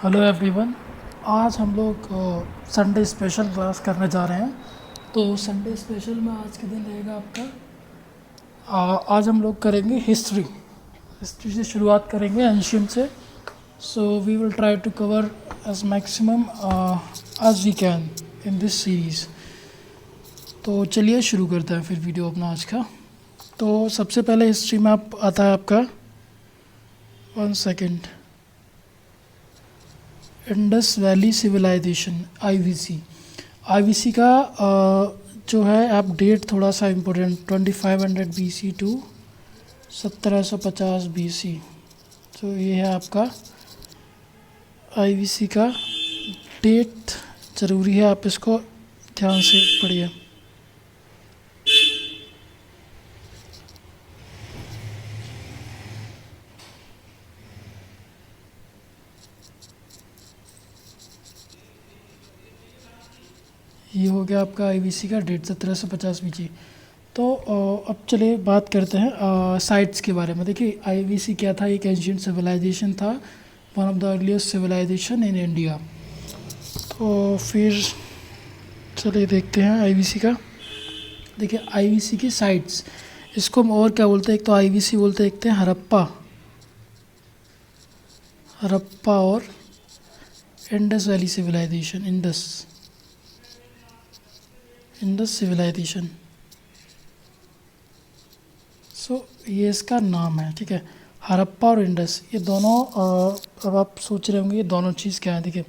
Hello everyone. आज हम लोग संडे स्पेशल क्लास करने जा रहे हैं। तो संडे स्पेशल में आज के दिन रहेगा आपका आज हम लोग करेंगे हिस्ट्री। हिस्ट्री से शुरुआत करेंगे एंशियंट से। So we will try to cover as maximum as we can in this series. तो चलिए शुरू करते हैं फिर वीडियो अपना आज का। तो सबसे पहले हिस्ट्री में आप आता है आपका 1 second Indus valley civilisation IVC. IVC का जो है आप डेट थोड़ा सा इम्पोर्टेंट 2500 बीसी टू 1750 बीसी। तो ये है आपका आईवीसी का डेट। ज़रूरी है आप इसको ध्यान से पढ़िए। ये हो गया आपका आईवीसी का डेट 1750 बीसी। तो अब चलिए बात करते हैं साइट्स के बारे में। देखिए आईवीसी क्या था, एक एंशियंट सिविलाइजेशन था, one of the earliest civilisation in India. तो फिर चलिए देखते हैं आईवीसी का। देखिए आईवीसी की साइट्स, इसको हम और क्या बोलते हैं, एक तो आईवीसी बोलते हैं, एक थे हड़प्पा। हड़प्पा और Indus valley civilisation, Indus civilisation. So ये इसका नाम है, ठीक है। हड़प्पा और इंडस ये दोनों अब आप सोच रहे होंगे ये दोनों चीज़ क्या है। देखिए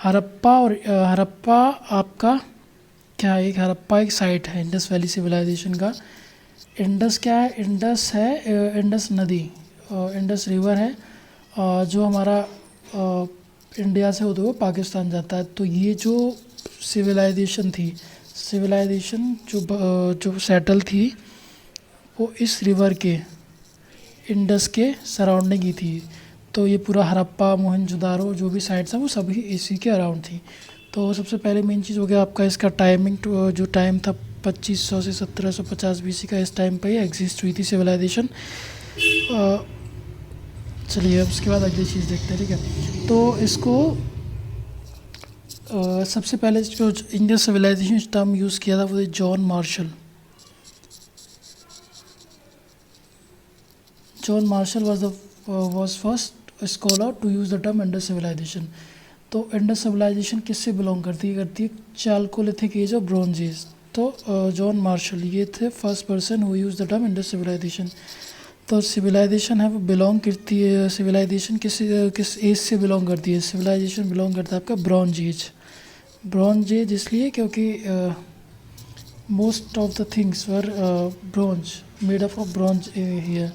हड़प्पा और हड़प्पा आपका क्या है, एक हड़प्पा एक साइट है इंडस वैली सिविलाइजेशन का। इंडस क्या है, इंडस है इंडस नदी, इंडस रिवर है जो हमारा इंडिया से होते हुए पाकिस्तान जाता है। तो ये जो सिविलाइजेशन थी, सिविलाइजेशन जो सेटल थी वो इस रिवर के, इंडस के सराउंडिंग ही थी। तो ये पूरा हड़प्पा मोहनजोदारो जो भी साइट्स हैं वो सभी इसी के अराउंड थी। तो सबसे पहले मेन चीज़ हो गया आपका इसका टाइमिंग। जो टाइम था 2500 से 1750 बीसी का, इस टाइम पे ही एग्जिस्ट हुई थी सिविलाइजेशन। चलिए अब उसके बाद अगली चीज़ देखते हैं, ठीक है। तो इसको सबसे पहले जो इंडियन सिविलाइजेशन टर्म यूज़ किया था वो John Marshall. John Marshall was first scholar to use the term Indus civilisation. तो इंडस सिविलाइजेशन किससे बिलोंग करती है चालकोलिथिक एज और ब्रॉन्ज एज। तो जॉन मार्शल ये थे first person who use the term Indus civilisation. तो सिविलाइजेशन है वो बिलोंग करती है, सिविलाइजेशन किस एज से बिलोंग करती है, सिविलाइजेशन बिलोंग करता है आपका ब्रॉन्ज एज। ब्रॉन्ज एज इसलिए क्योंकि most of the things were bronze, made up of bronze here.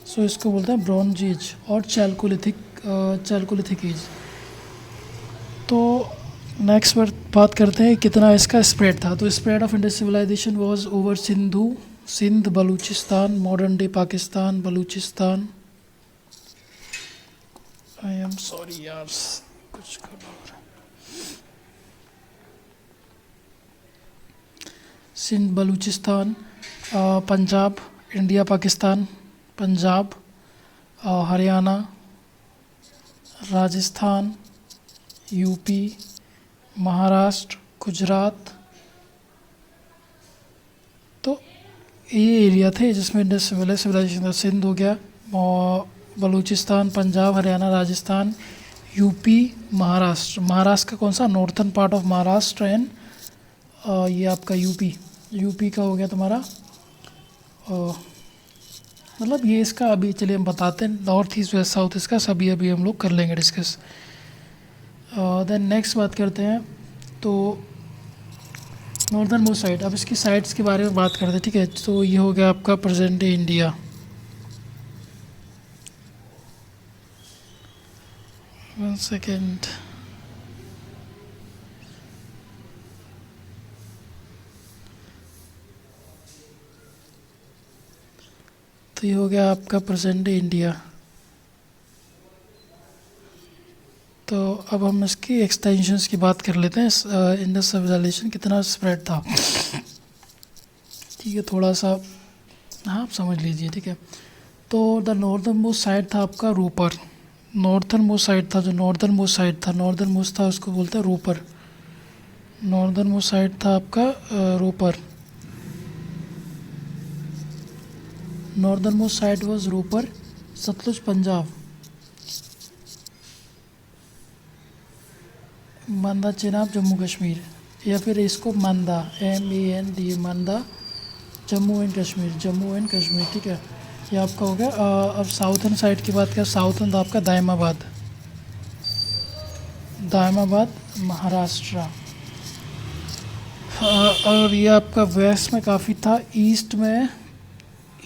So इसको बोलते हैं ब्रॉन्ज एज और चालकोलिथिक एज। तो नेक्स्ट बात करते हैं कितना इसका स्प्रेड था। तो spread of Indus civilization was over Sindh, Balochistan, modern day Pakistan, Balochistan. I am sorry यार, कुछ गड़बड़ हो रहा है। Sindh, Balochistan, Punjab, India Pakistan, Punjab, Haryana, Rajasthan, UP, Maharashtra, Gujarat. तो ये एरिया थे जिसमें इंडस सिविलाइजेशन था। सिंध हो गया, बलूचिस्तान, पंजाब, हरियाणा, राजस्थान, यूपी, महाराष्ट्र। महाराष्ट्र का कौन सा, northern part of Maharashtra and ये आपका यूपी का हो गया तुम्हारा मतलब ये इसका अभी चलिए हम बताते हैं, नॉर्थ ईस्ट वेस्ट साउथ इसका सभी अभी हम लोग कर लेंगे डिस्कस। देन नेक्स्ट बात करते हैं तो नॉर्दर्न मोस्ट साइड। अब इसकी साइड्स के बारे में बात करते हैं, ठीक है। तो ये हो गया आपका present day India. One second, तो ये हो गया आपका प्रेजेंट डे इंडिया। तो अब हम इसकी एक्सटेंशंस की बात कर लेते हैं। इंडस सिविलाइजेशन कितना स्प्रेड था, ठीक है, थोड़ा सा हाँ आप समझ लीजिए, ठीक है। तो द नॉर्दर्न मोस्ट साइड था आपका रोपर। नॉर्थर्न मोस्ट साइड था, जो नॉर्दर्न मोस्ट साइड था, नॉर्दर्न मोस्ट था उसको बोलते हैं रोपर। नॉर्दर्न मोस्ट साइड था आपका Ropar. Northern most side was Ropar. Sutlej Punjab. Manda Chenab Jammu Kashmir, या फिर इसको Manda, MAND, Manda Jammu and Kashmir, Jammu and Kashmir, ठीक है। ये आपका हो गया। अब साउथर्न साइड की बात करें, साउथर्न था आपका दायमाबाद। दायमाबाद महाराष्ट्र। और ये आपका वेस्ट में काफ़ी था। ईस्ट में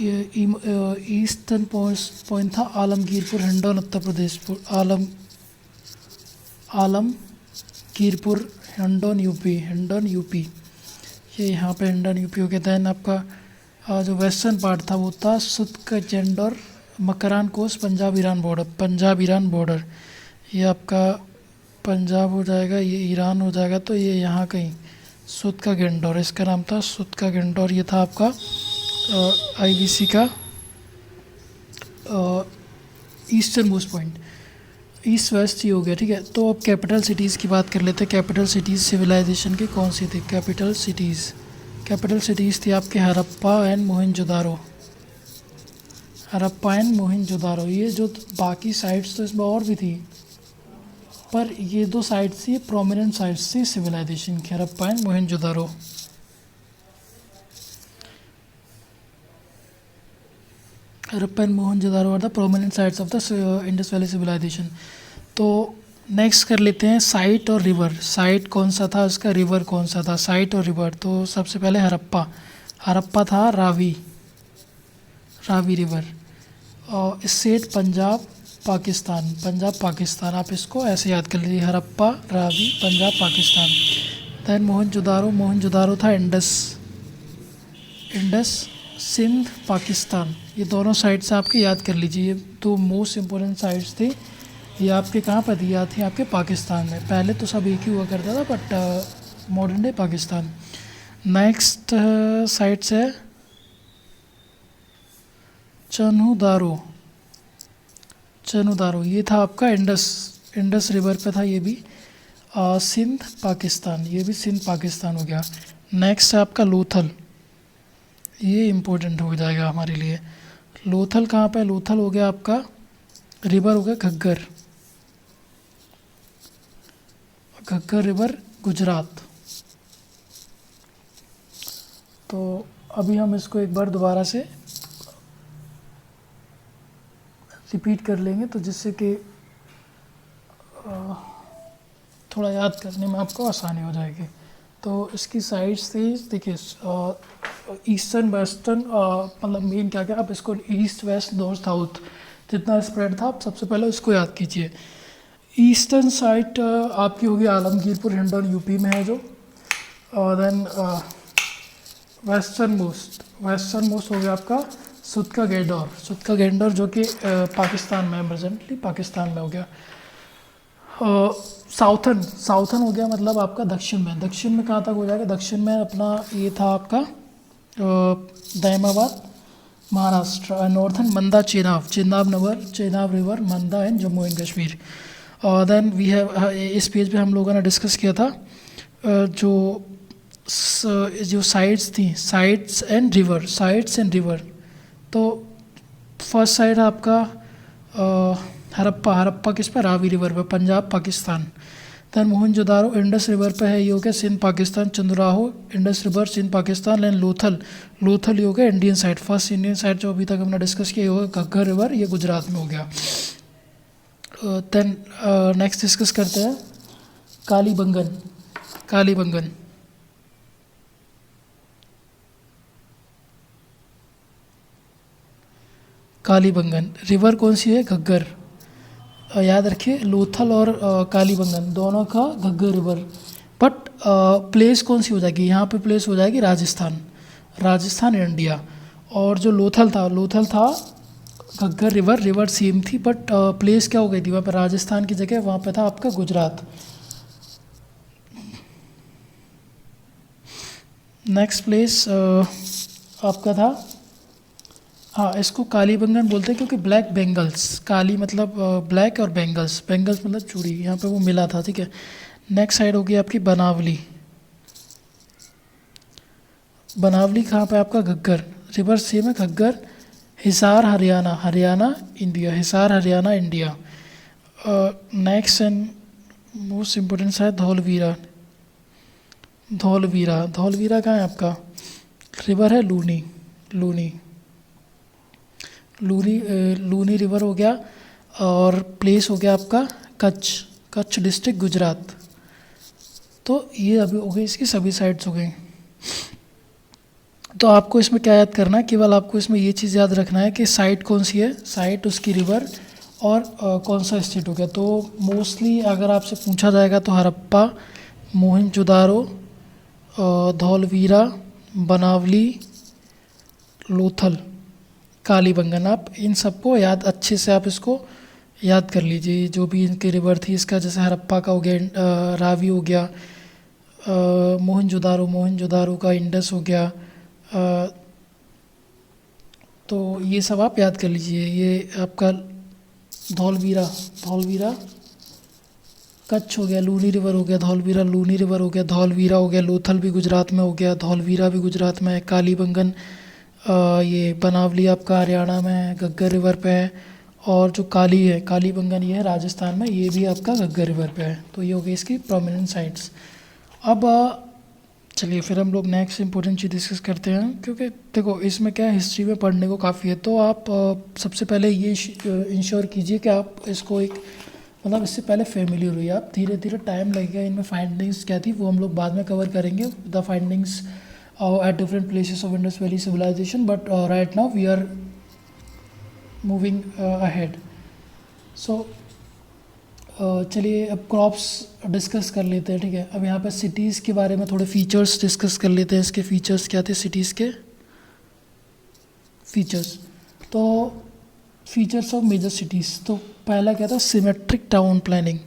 ये ईस्टर्न पॉइंट था आलमगीरपुर, हिंडौन, उत्तर प्रदेश। Alamgirpur, Hindon UP, Hindon UP. ये यहाँ पे हिंडौन यूपी हो गया। दैन आपका जो वेस्टर्न पार्ट था वो था सुत्क जेंडर, Makran coast, Punjab Iran border, Punjab Iran border. ये आपका पंजाब हो जाएगा, ये ईरान हो जाएगा, तो ये यहाँ कहीं सुद का गेंडोर, इसका नाम था सुद का गेंडोर। ये था आपका IBC का eastern most point. East west ही हो गया, ठीक है। तो अब कैपिटल सिटीज़ की बात कर लेते हैं। कैपिटल सिटीज़ सिविलाइजेशन की कौन सी थी? कैपिटल सिटीज़ थी आपके हड़प्पा एंड मोहनजोदारो। हड़प्पा एंड मोहनजोदारो। ये जो बाकी साइट्स तो इसमें और भी थी, पर ये दो साइट्स थी प्रोमिनेंट साइट्स थी सिविलाइजेशन की, Harappa and Mohenjodaro. Harappa and Mohenjodaro are the prominent sites of the Indus valley civilisation. तो नेक्स्ट कर लेते हैं साइट और रिवर। साइट कौन सा था उसका, रिवर कौन सा था? साइट और रिवर, तो सबसे पहले हड़प्पा। हड़प्पा था रावी, रावी रिवर। और स्टेट पंजाब पाकिस्तान, पंजाब पाकिस्तान, आप इसको ऐसे याद कर लीजिए, हड़प्पा रावी पंजाब पाकिस्तान। दैन मोहनजोदारो, मोहनजोदारो था इंडस, इंडस सिंध पाकिस्तान। ये दोनों साइट्स आपके याद कर लीजिए, ये दो मोस्ट इम्पोर्टेंट साइट्स थे। ये आपके कहाँ पर दिया थी? आपके पाकिस्तान में। पहले तो सब एक ही हुआ करता था, but modern day Pakistan. Next sites है चनुदारो। चनुदारो ये था आपका इंडस, इंडस रिवर पे था ये भी। सिंध पाकिस्तान, ये भी सिंध पाकिस्तान हो गया। नेक्स्ट है आपका लोथल, ये इम्पोर्टेंट हो जाएगा हमारे लिए। लोथल कहाँ पे? लोथल हो गया आपका, रिवर हो गया घग्गर, घग्गर रिवर गुजरात। तो अभी हम इसको एक बार दोबारा से रिपीट कर लेंगे, तो जिससे कि थोड़ा याद करने में आपको आसानी हो जाएगी। तो इसकी साइड्स थी, देखिए ईस्टर्न वेस्टर्न, मतलब मेन क्या क्या, आप इसको ईस्ट वेस्ट नॉर्थ साउथ जितना स्प्रेड था, आप सबसे पहले इसको याद कीजिए। ईस्टर्न साइड आपकी होगी आलमगीरपुर, हिंडौन यूपी में है जो। और देन वेस्टर्न मोस्ट हो गया आपका सुद का गेंडोर, सुद का गेंडोर, जो कि पाकिस्तान में, प्रेजेंटली पाकिस्तान में हो गया। साउथर्न हो गया मतलब आपका दक्षिण में। दक्षिण में कहाँ तक हो जाएगा? दक्षिण में अपना ये था आपका Daimabad Maharashtra. Northern Manda Chenab, Chenab river, Manda and Jammu and Kashmir. और देन वी हैव, इस पेज पे हम लोगों ने डिस्कस किया था जो साइट्स थी, साइट्स एंड रिवर। तो फर्स्ट साइड आपका हड़प्पा किस पर? रावी रिवर पे, Punjab Pakistan. Then Mohenjodaro Indus river पे है, ये हो गया Sindh Pakistan. Chanhudaro Indus river, Sindh Pakistan. And Lothal ये हो गया Indian side. First Indian side जो अभी तक हमने डिस्कस किया, ये होगा घग्गर रिवर, ये गुजरात में हो गया। देन नेक्स्ट डिस्कस करते हैं कालीबंगन। कालीबंगन रिवर कौन सी है? घग्गर। याद रखिए लोथल और कालीबंगन दोनों का घग्गर रिवर। बट प्लेस कौन सी हो जाएगी यहाँ पे? प्लेस हो जाएगी राजस्थान इंडिया। और जो लोथल था घग्गर रिवर सेम थी, बट प्लेस क्या हो गई थी वहाँ पर? राजस्थान की जगह वहाँ पे था आपका गुजरात। नेक्स्ट प्लेस आपका था हाँ, इसको कालीबंगन बोलते हैं क्योंकि ब्लैक बेंगल्स, काली मतलब ब्लैक और बेंगल्स, बेंगल्स मतलब चूड़ी, यहाँ पे वो मिला था, ठीक है। नेक्स्ट साइड होगी आपकी बनावली। बनावली कहाँ पे आपका घग्गर, रिवर सेम है Ghaggar. Hisar Haryana, Haryana India, Hisar Haryana India. Next and most important है धौलवीरा। धौलवीरा, धौलवीरा कहाँ है आपका, रिवर है लूनी, लूनी, लूनी लूनी रिवर हो गया। और प्लेस हो गया आपका कच्छ, कच्छ डिस्ट्रिक्ट गुजरात। तो ये अभी हो गई, इसकी सभी साइड्स हो गई। तो आपको इसमें क्या याद करना है, केवल आपको इसमें ये चीज़ याद रखना है कि साइट कौन सी है, साइट उसकी रिवर और कौन सा स्टेट हो गया। तो मोस्टली अगर आपसे पूछा जाएगा तो हड़प्पा, मोहनजोदारो, धौलवीरा, बनावली, लोथल, कालीबंगन, आप इन सबको याद अच्छे से आप इसको याद कर लीजिए। जो भी इनके रिवर थी, इसका जैसे हड़प्पा का हो गया रावी हो गया, मोहनजोदारो, मोहनजोदारो का इंडस हो गया। तो ये सब आप याद कर लीजिए। ये आपका धौलवीरा, धौलवीरा कच्छ हो गया, लूनी रिवर हो गया, धौलवीरा लूनी रिवर हो गया, धौलवीरा हो गया, लोथल भी गुजरात में हो गया, धौलवीरा भी गुजरात में है, कालीबंगन ये बनावली आपका हरियाणा में है, घग्गर रिवर पे है। और जो काली है, कालीबंगन, ये है राजस्थान में, ये भी आपका घग्गर रिवर पे है। तो ये हो गई इसकी प्रोमिनेंट साइट्स। अब चलिए फिर हम लोग नेक्स्ट इंपॉर्टेंट चीज़ डिस्कस करते हैं, क्योंकि देखो इसमें क्या है, हिस्ट्री में पढ़ने को काफ़ी है। तो आप सबसे पहले ये इंश्योर कीजिए कि आप इसको एक मतलब इससे पहले फेमिलियर हुई आप। धीरे धीरे टाइम लगेगा, इनमें फाइंडिंग्स क्या थी वो हम लोग बाद में कवर करेंगे, the findings at different places of Indus valley civilization. But right now we are moving ahead. So चलिए अब क्रॉप्स डिस्कस कर लेते हैं, ठीक है। अब यहाँ पर सिटीज़ के बारे में थोड़े फीचर्स डिस्कस कर लेते हैं। इसके फीचर्स क्या थे, सिटीज़ के फीचर्स। तो फीचर्स ऑफ मेजर सिटीज़, तो पहला क्या था, symmetric town planning,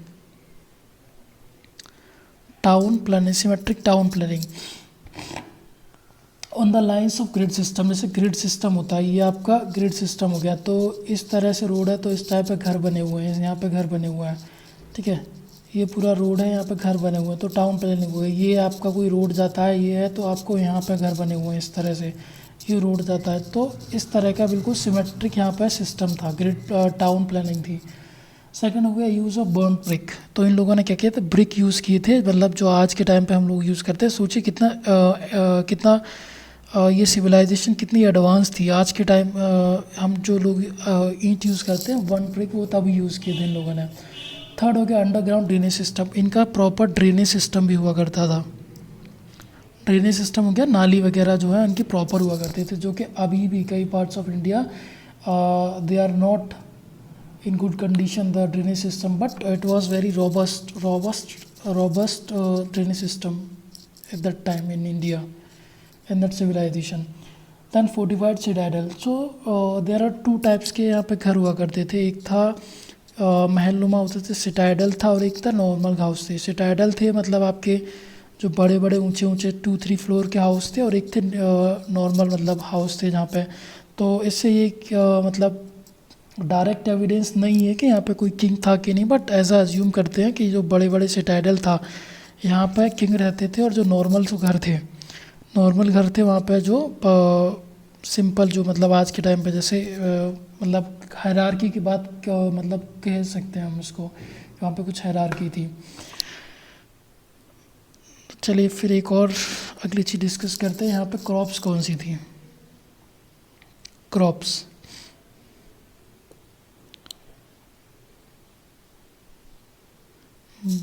town planning, symmetric town planning on the lines of grid system. जैसे ग्रिड सिस्टम होता है, ये आपका ग्रिड सिस्टम हो गया। तो इस तरह से रोड है, तो इस टाइप पे घर बने हुए हैं, यहाँ पे घर बने हुए हैं, ठीक है। ये पूरा रोड है, यहाँ पे घर बने हुए हैं, तो टाउन प्लानिंग हुआ। ये आपका कोई रोड जाता है, ये है, तो आपको यहाँ पे घर बने हुए हैं इस तरह से, ये रोड जाता है। तो इस तरह का बिल्कुल सिमेट्रिक यहाँ पे सिस्टम था, ग्रिड टाउन प्लानिंग थी। सेकंड हो गया यूज़ ऑफ बर्न ब्रिक। तो इन लोगों ने क्या किया था, ब्रिक यूज़ किए थे, मतलब जो आज के टाइम पे हम लोग यूज़ करते हैं। सोचिए कितना कितना ये सिविलाइजेशन कितनी एडवांस थी। आज के टाइम हम जो लोग ईंट यूज़ करते हैं, वन ब्रिक वो तभी यूज़ किए थे इन लोगों ने। थर्ड हो गया अंडरग्राउंड ड्रेनेज सिस्टम। इनका प्रॉपर ड्रेनेज सिस्टम भी हुआ करता था। ड्रेनेज सिस्टम हो गया, नाली वगैरह जो है उनकी प्रॉपर हुआ करते थे, जो कि अभी भी कई parts of India they are not in good condition, the drainage system, but it was very robust drainage system at that time in India, in that civilization. Then fortified citadel. So there are two types के यहाँ पे घर हुआ करते थे। एक था महलनुमा होते थे, सिटाइडल था, और एक था नॉर्मल हाउस थे। सिटाइडल थे मतलब आपके जो बड़े बड़े ऊंचे ऊंचे 2-3 फ्लोर के हाउस थे, और एक थे नॉर्मल मतलब हाउस थे जहाँ पे। तो इससे ये मतलब डायरेक्ट एविडेंस नहीं है कि यहाँ पे कोई किंग था कि नहीं, बट ऐसा अज्यूम करते हैं कि जो बड़े बड़े सिटाइडल था, यहाँ पे किंग रहते थे। और जो नॉर्मल जो घर थे, नॉर्मल घर थे, वहाँ पे जो सिंपल जो मतलब आज के टाइम पे जैसे मतलब हायरार्की की बात मतलब कह सकते हैं हम इसको, वहाँ पे कुछ हायरार्की थी। चलिए फिर एक और अगली चीज़ डिस्कस करते हैं। यहाँ पे क्रॉप्स कौन सी थी, crops.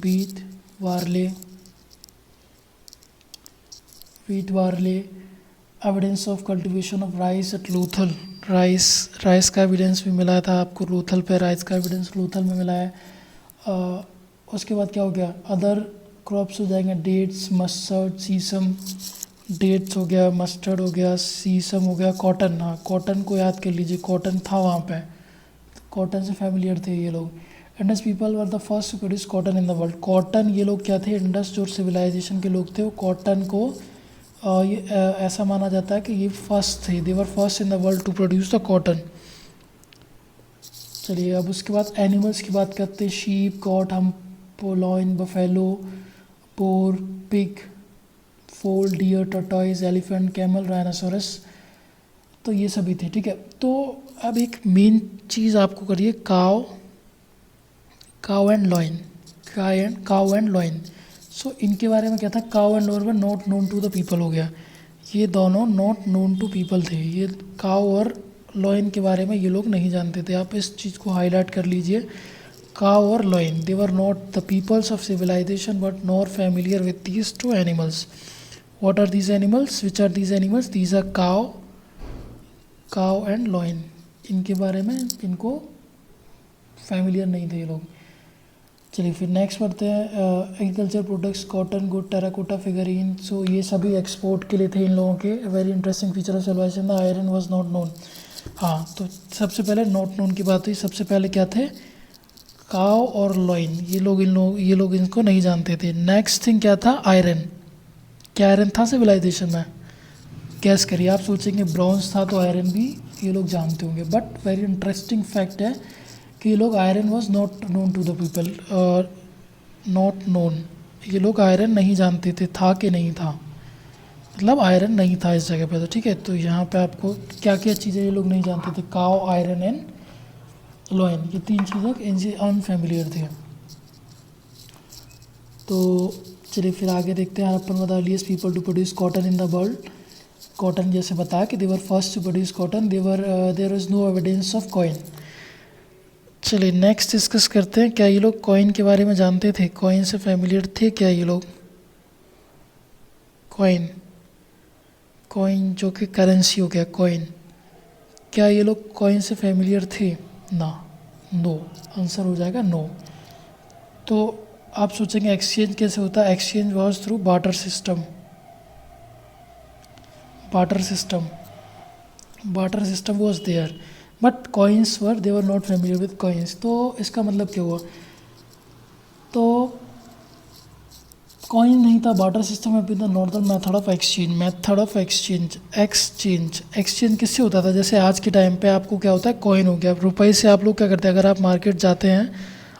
wheat barley, evidence of cultivation of rice at Lothal. Rice का एविडेंस भी मिला था आपको लोथल पे, राइस का एविडेंस लोथल में मिला है। उसके बाद क्या हो गया, अदर क्रॉप्स हो जाएंगे, डेट्स, मस्टर्ड, सीसम। डेट्स हो गया, मस्टर्ड हो गया, सीसम हो गया, कॉटन। हाँ, कॉटन को याद कर लीजिए, कॉटन था वहाँ पे, कॉटन से फैमिलियर थे ये लोग। Indus people were the first to produce cotton in the world. Cotton, ये लोग क्या थे, इंडस जो सिविलाइजेशन के लोग थे, वो कॉटन को ऐसा माना जाता है कि ये फर्स्ट थे, they were first in the world to produce the cotton. चलिए अब उसके बाद एनिमल्स की बात करते हैं। शीप, गॉट, हम, पोलॉइन, buffalo, boar, pig, fowl, deer, tortoise, elephant, camel, rhinoceros, तो ये सभी थे। ठीक है, तो अब एक मेन चीज़ आपको करिए, cow, cow and lion, cow and lion. So इनके बारे में क्या था, cow and lion were not known to the people हो गया, ये दोनों नॉट नोन टू पीपल थे। ये काव और लॉइन के बारे में ये लोग नहीं जानते थे, आप इस चीज़ को हाईलाइट कर लीजिए। काव और lion, they were not the peoples of civilisation but nor familiar with these two animals. What are these animals, which are these animals, these are cow and lion. इनके बारे में इनको फैमिलियर नहीं थे ये लोग। चलिए फिर नेक्स्ट पढ़ते हैं, एग्रीकल्चर प्रोडक्ट्स, कॉटन, गुड, टेराकोटा, फिगरीन। सो ये सभी एक्सपोर्ट के लिए थे इन लोगों के। Very interesting feature of civilization, the iron was not known. हाँ, तो सबसे पहले नॉट नोन की बात हुई। सबसे पहले क्या थे, काव और लॉइन, ये लोग इनको नहीं जानते थे। नेक्स्ट थिंग क्या था, आयरन। क्या आयरन था सिविलाइजेशन में, गैस करिए। आप सोचेंगे ब्रॉन्ज था, तो आयरन भी ये लोग जानते होंगे, बट वेरी इंटरेस्टिंग फैक्ट है कि ये लोग, iron was not known to the people, not known, ये लोग आयरन नहीं जानते थे, था कि नहीं था, मतलब आयरन नहीं था इस जगह पे। तो ठीक है, तो यहाँ पे आपको क्या क्या चीज़ें ये लोग नहीं जानते थे, काव, आयरन एंड लॉइन, ये तीन चीज़ें इनसे अनफेमिलियर थे। तो चलिए फिर आगे देखते हैं। Harappan the earliest people to produce cotton in the world. Cotton जैसे बताया कि they were first to produce cotton, there is no evidence of coin. चलिए नेक्स्ट डिस्कस करते हैं, क्या ये लोग कॉइन के बारे में जानते थे, कॉइन से फैमिलियर थे क्या ये लोग। कॉइन, कॉइन जो कि करेंसी हो गया, कॉइन, क्या ये लोग कॉइन से फैमिलियर थे ना, नो, आंसर हो जाएगा नो। तो आप सोचेंगे एक्सचेंज कैसे होता है, exchange was through barter system, barter system, barter system was there, but coins were, they were not familiar with coins. तो इसका मतलब क्या हुआ, तो कॉइन नहीं था, बार्टर सिस्टम है, the northern method of exchange, method of exchange, exchange किससे होता था, जैसे आज के टाइम पे आपको क्या होता है, कॉइन हो गया, रुपये से आप लोग क्या करते हैं, अगर आप मार्केट जाते हैं,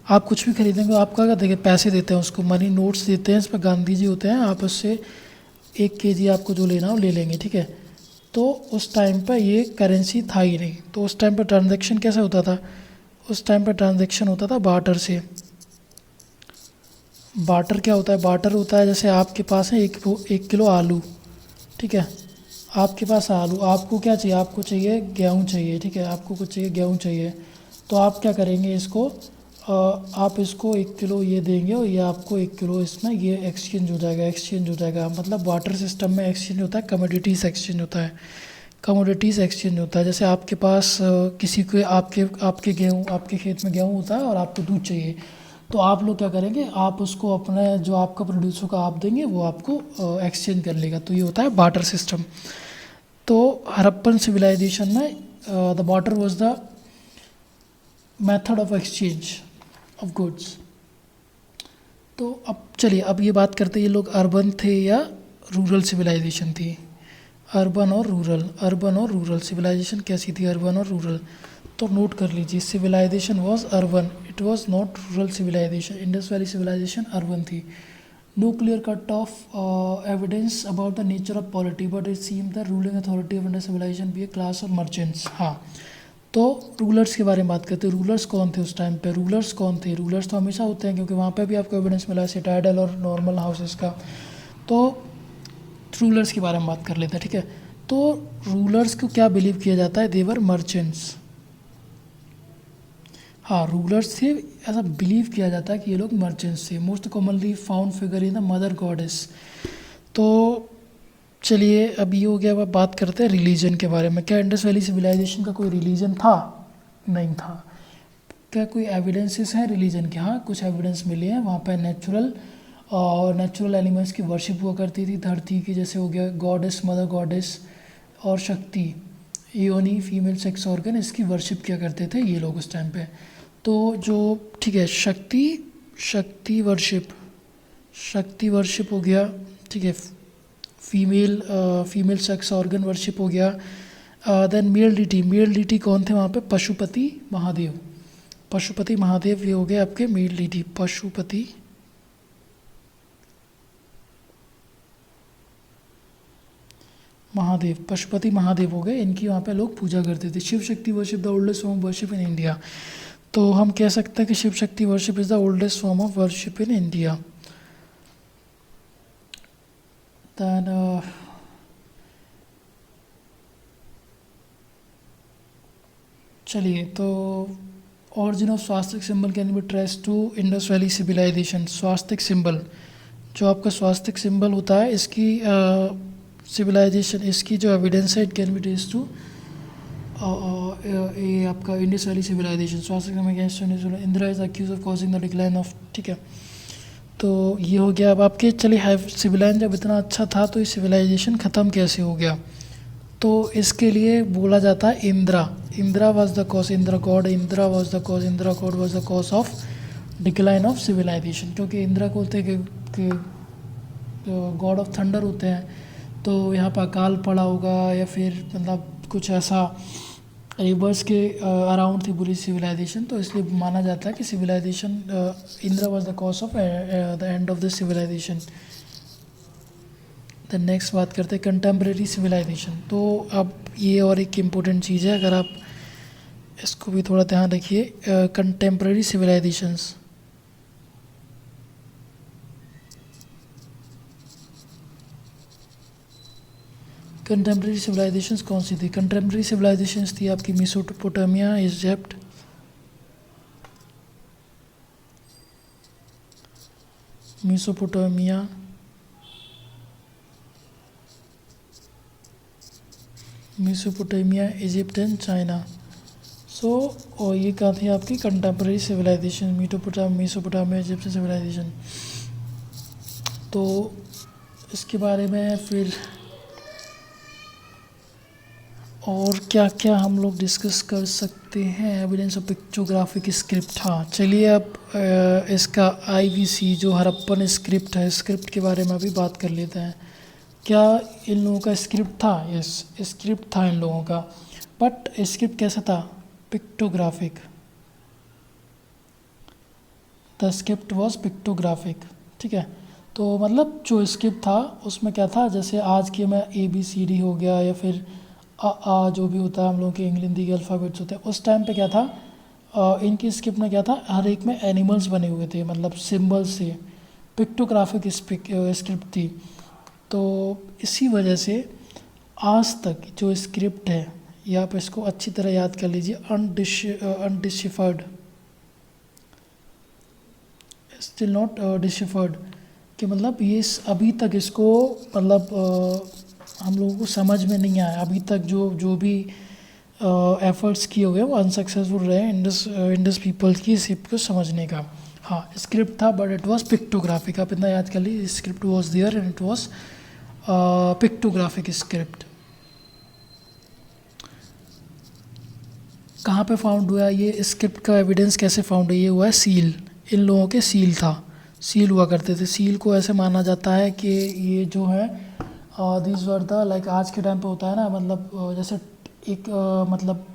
आप कुछ भी खरीदेंगे, आप क्या करते हैं, पैसे देते हैं उसको, मनी नोट्स देते हैं, इस पर गांधी जी होते हैं, आप उससे 1 kg आपको जो लेना हो ले लेंगे। ठीक है, तो उस टाइम पर ये करेंसी था ही नहीं, तो उस टाइम पर ट्रांजैक्शन कैसे होता था, उस टाइम पर ट्रांजैक्शन होता था बार्टर से। बार्टर क्या होता है, बार्टर होता है जैसे आपके पास है 1 किलो आलू, ठीक है, आपके पास आलू, आपको क्या चाहिए, आपको चाहिए गेहूँ चाहिए, ठीक है, आपको कुछ चाहिए, गेहूँ चाहिए, तो आप क्या करेंगे इसको, आप इसको 1 किलो ये देंगे और ये आपको 1 किलो इसमें ये एक्सचेंज हो जाएगा, एक्सचेंज हो जाएगा। मतलब वाटर सिस्टम में एक्सचेंज होता है, कमोडिटीज़ एक्सचेंज होता है, कमोडिटीज़ एक्सचेंज होता है। जैसे आपके पास किसी को आपके गेहूँ, आपके खेत में गेहूँ होता है और आपको दूध चाहिए, तो आप लोग क्या करेंगे, आप उसको अपने जो आपका प्रोड्यूसर का आप देंगे, वो आपको एक्सचेंज कर लेगा, तो ये होता है बार्टर सिस्टम। तो हड़प्पन सिविलाइजेशन में the barter was the method of exchange of goods. तो अब चलिए, अब ये बात करते हैं ये लोग अर्बन थे या रूरल सिविलाइजेशन थी, अर्बन और रूरल, अर्बन और रूरल सिविलाइजेशन कैसी थी, अर्बन और रूरल। तो नोट कर लीजिए, civilization was urban, it was not rural civilization. Indus valley civilization urban थी। No clear cut off evidence about the nature of polity, but it seem the ruling authority of Indus civilization be a class of merchants. हाँ, तो rulers के बारे में बात करते हैं, rulers कौन थे उस टाइम पे, रूलर्स कौन थे, रूलर्स तो हमेशा होते हैं, क्योंकि वहाँ पे भी आपको एविडेंस मिला है सिटाडेल और नॉर्मल हाउसेस का। तो रूलर्स के बारे में बात कर लेते हैं, ठीक है। तो रूलर्स को क्या बिलीव किया जाता है, देवर मर्चेंट्स। हाँ, रूलर्स थे, ऐसा बिलीव किया जाता है कि ये लोग मर्चेंट्स थे। Most commonly found figure in the mother goddess. तो चलिए, अब ये हो गया, अब बात करते हैं रिलीजन के बारे में। क्या इंडस वैली सिविलाइजेशन का कोई रिलीजन था, नहीं था। क्या कोई एविडेंसेस हैं रिलीजन के, हाँ कुछ एविडेंस मिले हैं। वहाँ पर नेचुरल एलिमेंट्स की वर्शिप हुआ करती थी, धरती की, जैसे हो गया गॉडेस, मदर गॉडेस, और शक्ति, योनी, फीमेल सेक्स ऑर्गन, इसकी वर्शिप किया करते थे ये लोग उस टाइम पे। तो जो, ठीक है, शक्ति वर्शिप हो गया, ठीक है। फीमेल सेक्स ऑर्गन वर्शिप हो गया। देन मेल डीटी कौन थे वहाँ पे? पशुपति महादेव। पशुपति महादेव ये हो गए आपके मेल डीटी, पशुपति महादेव। पशुपति महादेव हो गए, इनकी वहाँ पे लोग पूजा करते थे। Shiva Shakti worship the oldest form of worship in India, तो हम कह सकते हैं कि Shiva Shakti worship is the oldest form of worship in India. Then चलिए, तो origin of swastika symbol can be trace to Indus valley civilisation. Swastika symbol, जो आपका स्वास्तिक सिंबल होता है, इसकी सिविलाइजेशन, इसकी जो एविडेंस है, it can be trace to ये आपका Indus valley civilisation. Swastika symbol Indra is accuse of causing the decline of, ठीक है। तो ये हो गया। अब आपके चलिए, सिविलाइन जब इतना अच्छा था तो ये सिविलाइजेशन ख़त्म कैसे हो गया? तो इसके लिए बोला जाता है Indra was the cause, Indra god was the cause, Indra god was the cause of decline of civilisation. क्योंकि इंदिरा को बोलते हैं कि गॉड ऑफ थंडर होते हैं, तो यहाँ पर अकाल पड़ा होगा या फिर मतलब कुछ ऐसा रिवर्स के अराउंड थी पूरी सिविलाइजेशन, तो इसलिए माना जाता है कि civilisation Indra was the cause of the end of the civilisation. The next बात करते हैं कंटेम्प्रेरी सिविलाइजेशन। तो अब ये और एक इम्पोर्टेंट चीज़ है, अगर आप इसको भी थोड़ा ध्यान रखिए। कंटेम्प्रेरी सिविलाइजेशंस, कंटेम्प्रेरी सिविलाइजेशंस कौन सी थी? कंटेम्प्रेरी सिविलाइजेशंस थी आपकी Mesopotamia, Egypt, Mesopotamia, Egypt and China. So और ये कहाँ थी आपकी contemporary civilization? Mesopotamia, Egypt civilization. तो इसके बारे में फिर और क्या क्या हम लोग डिस्कस कर सकते हैं? Evidence of pictographic script. हाँ चलिए, अब इसका IVC जो हड़प्पन स्क्रिप्ट है, स्क्रिप्ट के बारे में भी बात कर लेते हैं। क्या इन लोगों का स्क्रिप्ट था? यस, स्क्रिप्ट था इन लोगों का, बट स्क्रिप्ट कैसा था? Pictographic. The script was pictographic, ठीक है। तो मतलब जो स्क्रिप्ट था उसमें क्या था, जैसे आज के में ABCD हो गया या फिर जो भी होता है हम लोगों के हिंदी के अल्फ़ाबेट्स होते हैं, उस टाइम पे क्या था, इनकी स्क्रिप्ट में क्या था, हर एक में एनिमल्स बने हुए थे, मतलब सिंबल से। पिक्टोग्राफिक स्क्रिप्ट थी। तो इसी वजह से आज तक जो स्क्रिप्ट है, ये आप इसको अच्छी तरह याद कर लीजिए, अनडिसिफर्ड, स्टिल नॉट डिसिफर्ड, कि मतलब ये अभी तक इसको मतलब हम लोगों को समझ में नहीं आया अभी तक। जो भी एफर्ट्स किए हुए वो अनसक्सेसफुल रहे इंडस पीपल की स्क्रिप्ट को समझने का। हाँ, स्क्रिप्ट था बट इट वाज पिक्टोग्राफिक। आप इतना याद कर लीजिए, script was there and it was pictographic script. कहाँ पे फाउंड हुआ ये स्क्रिप्ट का एविडेंस? कैसे फाउंड है? ये हुआ है सील। इन लोगों के सील था, सील हुआ करते थे। सील को ऐसे माना जाता है कि ये जो है दिस वर द, लाइक आज के टाइम पे होता है ना, मतलब जैसे एक मतलब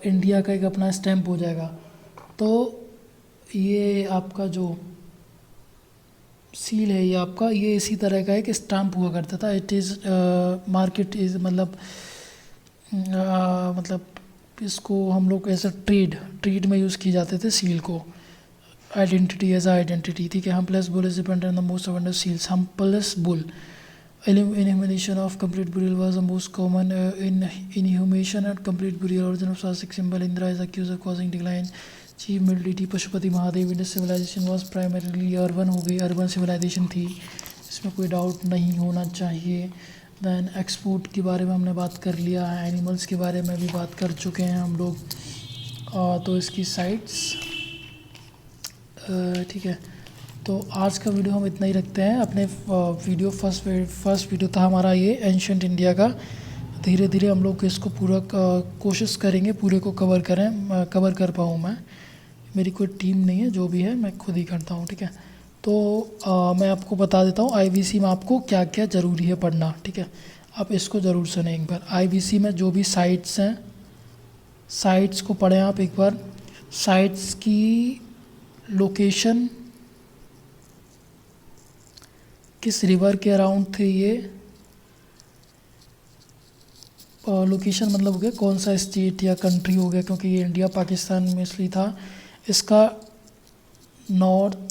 इंडिया का एक अपना स्टैम्प हो जाएगा, तो ये आपका जो सील है ये आपका ये इसी तरह का एक स्टैम्प हुआ करता था। इट इज़ मार्केट इज मतलब इसको हम लोग ऐसा ट्रेड में यूज़ किए जाते थे सील को। आइडेंटिटी एज आइडेंटिटी, ठीक है। Hump plus bull is dependent on the most abundant seals. Hump plus bull, inhumation of complete burial was the most common inhumation and complete burial. Origin of swastik symbol, Indra is accused of causing decline. Chief middle deity Pashupati Mahadev. Indus civilization was primarily urban, हो गई urban civilization थी, इसमें कोई doubt नहीं होना चाहिए। Then export के बारे में हमने बात कर लिया है, एनिमल्स के बारे में भी बात कर चुके हैं हम लोग। तो इसकी साइट्स, ठीक है। तो आज का वीडियो हम इतना ही रखते हैं। अपने वीडियो फर्स्ट वीडियो था हमारा ये एंशिएंट इंडिया का। धीरे धीरे हम लोग इसको पूरा कोशिश करेंगे पूरे को कवर कर पाऊँ मैं। मेरी कोई टीम नहीं है, जो भी है मैं खुद ही करता हूँ, ठीक है। तो तो मैं आपको बता देता हूँ आईबीसी में आपको क्या क्या ज़रूरी है पढ़ना, ठीक है। आप इसको ज़रूर सुने एक बार। आईबीसी में जो भी साइट्स हैं, साइट्स को पढ़ें आप एक बार। साइट्स की लोकेशन, किस रिवर के अराउंड थे ये, लोकेशन मतलब हो गया कौन सा स्टेट या कंट्री हो गया, क्योंकि ये इंडिया पाकिस्तान में इसलिए था। इसका north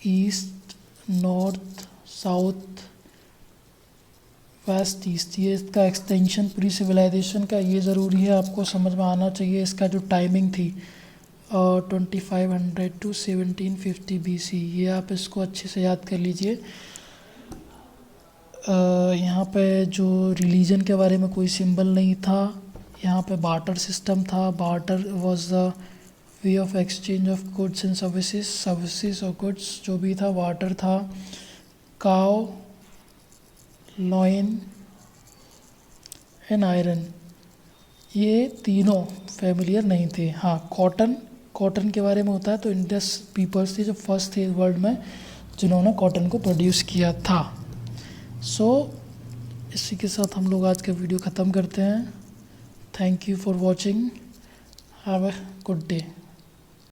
east, north south west east, ये इसका एक्सटेंशन पूरी सिविलाइजेशन का ये ज़रूरी है, आपको समझ में आना चाहिए। इसका जो टाइमिंग थी 2500 टू 1750 BC, ये आप इसको अच्छे से याद कर लीजिए। यहाँ पे जो रिलीजन के बारे में कोई सिंबल नहीं था, यहाँ पे बार्टर सिस्टम था। Barter was the way of exchange of goods and services, services और गुड्स जो भी था बार्टर था। काव, लॉइन एंड आयरन, ये तीनों फेमिलियर नहीं थे। हाँ, कॉटन, कॉटन के बारे में होता है तो इंडस पीपल्स थे जो फर्स्ट थे वर्ल्ड में जिन्होंने कॉटन को प्रोड्यूस किया था। सो इसी के साथ हम लोग आज का वीडियो ख़त्म करते हैं। Thank you for watching, have a good day.